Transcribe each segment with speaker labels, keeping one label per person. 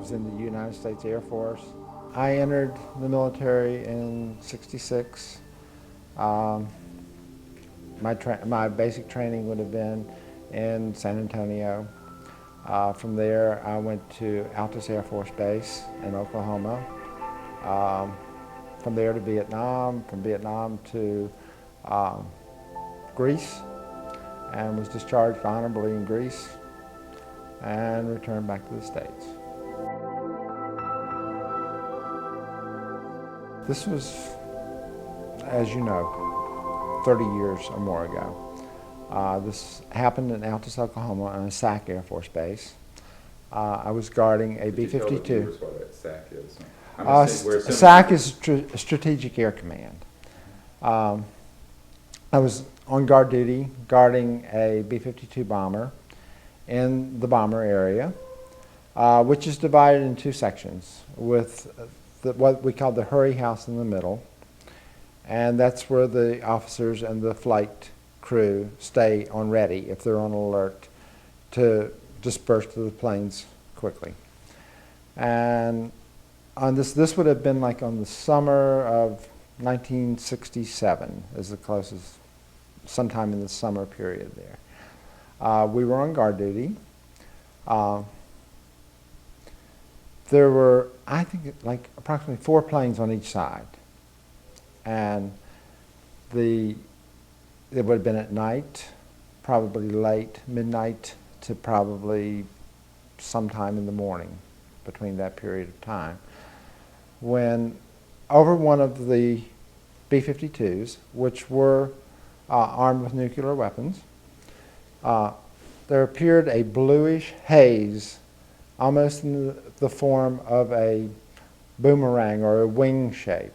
Speaker 1: was in the United States Air Force. I entered the military in '66. My basic training would have been in San Antonio. From there, I went to Altus Air Force Base in Oklahoma. From there to Vietnam, from Vietnam to Greece, and was discharged honorably in Greece and returned back to the States. This was, as you know, 30 years or more ago. This happened in Altus, Oklahoma on a SAC Air Force Base. I was guarding a B-52.
Speaker 2: Could you tell the viewers what a SAC is?
Speaker 1: SAC is Strategic Air Command. I was on guard duty guarding a B-52 bomber in the bomber area, which is divided in two sections with what we call the hurry house in the middle, and that's where the officers and the flight crew stay on ready if they're on alert to disperse to the planes quickly. And on this would have been like on the summer of 1967 is the closest, sometime in the summer period there. We were on guard duty. There were, I think, like approximately 4 planes on each side. And it would have been at night, probably late, midnight, to probably sometime in the morning, between that period of time, when over one of the B-52s, which were armed with nuclear weapons, there appeared a bluish haze, almost in the form of a boomerang or a wing shape.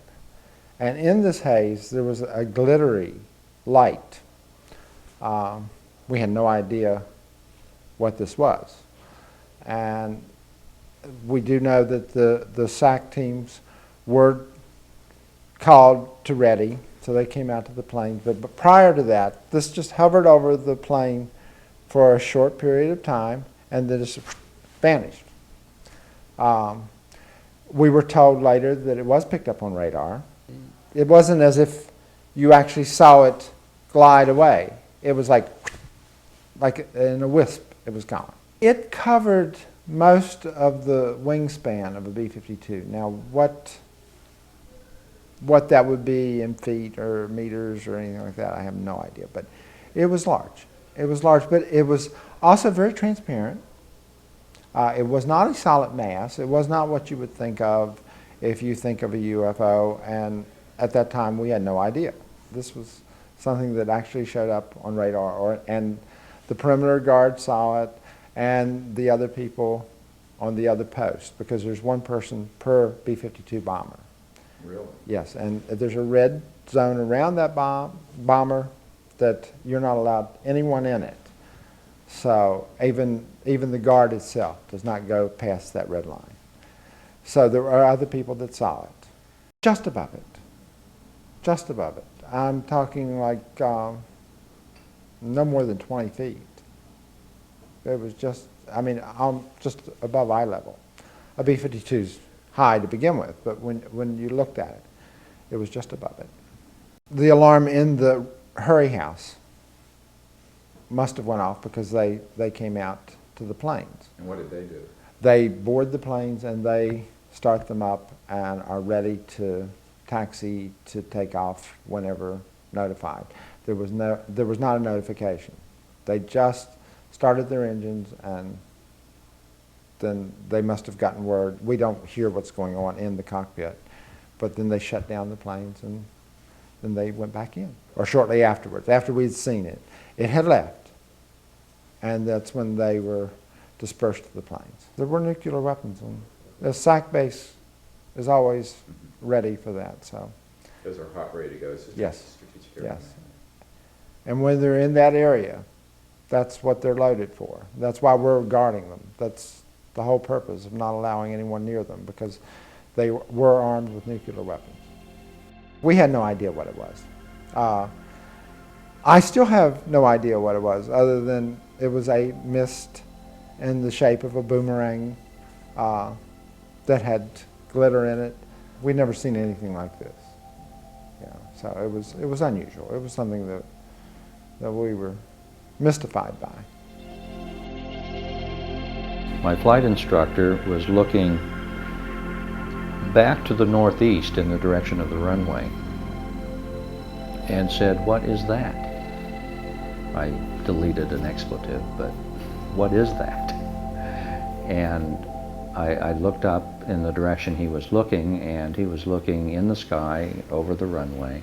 Speaker 1: And in this haze, there was a glittery light. We had no idea what this was. And we do know that the SAC teams were called to ready, so they came out to the planes. But prior to that, this just hovered over the plane for a short period of time and then just vanished. We were told later that it was picked up on radar. It wasn't as if you actually saw it glide away. It was like in a wisp, it was gone. It covered most of the wingspan of a B-52. Now, what that would be in feet or meters or anything like that, I have no idea. But it was large. It was large, but it was also very transparent. It was not a solid mass. It was not what you would think of if you think of a UFO, and at that time we had no idea. This was something that actually showed up on radar, and the perimeter guard saw it, and the other people on the other post, because there's one person per B-52 bomber.
Speaker 2: Really? Yes,
Speaker 1: and there's a red zone around that bomber that you're not allowed anyone in it. So even the guard itself does not go past that red line. So there are other people that saw it. Just above it. Just above it. I'm talking like no more than 20 feet. It was just, I mean, just above eye level. A B-52's high to begin with, but when you looked at it, it was just above it. The alarm in the hurry house must have went off because they came out to the planes.
Speaker 2: And what did they do?
Speaker 1: They board the planes and they start them up and are ready to taxi to take off whenever notified. There was not a notification. They just started their engines, and then they must have gotten word. We don't hear what's going on in the cockpit, but then they shut down the planes and then they went back in. Or shortly afterwards, after we'd seen it. It had left, and that's when they were dispersed to the planes. There were nuclear weapons, and the SAC base is always ready for that. So
Speaker 2: those are hot, ready to go. So
Speaker 1: yes,
Speaker 2: strategic area.
Speaker 1: yes. And when they're in that area, that's what they're loaded for. That's why we're guarding them. That's the whole purpose of not allowing anyone near them, because they were armed with nuclear weapons. We had no idea what it was. I still have no idea what it was, other than it was a mist in the shape of a boomerang that had glitter in it. We'd never seen anything like this. Yeah, so it was unusual. It was something that we were mystified by.
Speaker 3: My flight instructor was looking back to the northeast in the direction of the runway and said, "What is that?" I deleted an expletive, but what is that? And I looked up in the direction he was looking, and he was looking in the sky over the runway.